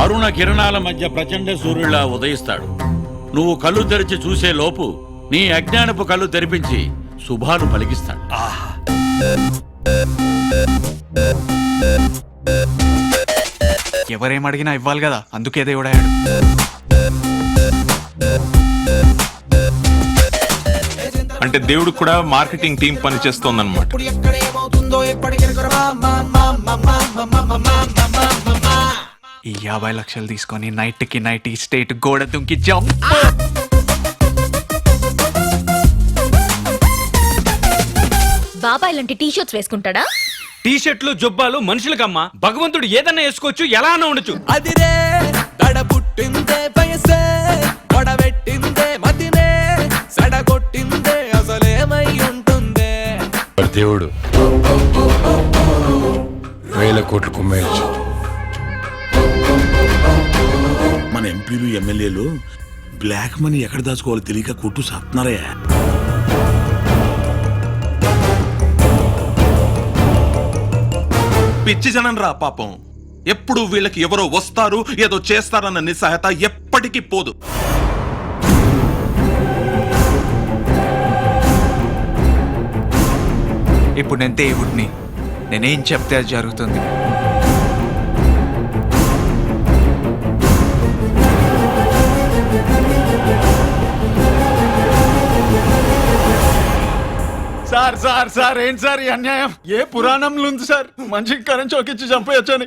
అరుణ కిరణాల మధ్య ప్రచండ సూర్యులా ఉదయిస్తాడు. నువ్వు కళ్ళు తెరిచి చూసే లోపు నీ అజ్ఞానపు కళ్ళు తెరిపించి శుభాలు పలికిస్తాడు. ఎవరేం అడిగినా ఇవ్వాలి కదా, అందుకే దేవుడాడు. అంటే దేవుడు కూడా మార్కెటింగ్ టీం పనిచేస్తోందన్నమాట. ఈ 50 లక్షలు తీసుకొని నైట్కి నైట్ ఈ స్టేట్ గోడ దుంకి జంప్. బాబా ఇలాంటి టీ షర్ట్స్ వేసుకుంటాడా? టీ షర్ట్లు జొబ్బాలు మనుషులకమ్మా. భగవంతుడు ఏదన్నా వేసుకోవచ్చు, ఎలా అన్నా ఉండొచ్చు. అదిరే దడబుట్టిందే వయసే, వడబెట్టిందే మతినే, సడగొట్టిందే అసలేమై ఉంటుందే. దేవుడు 1000 కోట్లు కుమ్మేయచ్చు. మన ఎంపీలు ఎమ్మెల్యేలు బ్లాక్ మనీ ఎక్కడ దాచుకోవాలో తెలియక కొట్టు సాత్తున్నారే. పిచ్చి జనం రా పాపం. ఎప్పుడు వీళ్ళకి ఎవరో వస్తారు ఏదో చేస్తారన్న నిస్సహాయత ఎప్పటికీ పోదు. ఇప్పుడు నేను దేవుడిని, నేనేం చెప్తే అది జరుగుతుంది. సార్ సార్ సార్ ఏంటి సార్ ఈ అన్యాయం? ఏ పురాణంలో ఉంది సార్ మనిషికి కరెంట్ చౌకిచ్చి చంపేయచ్చని?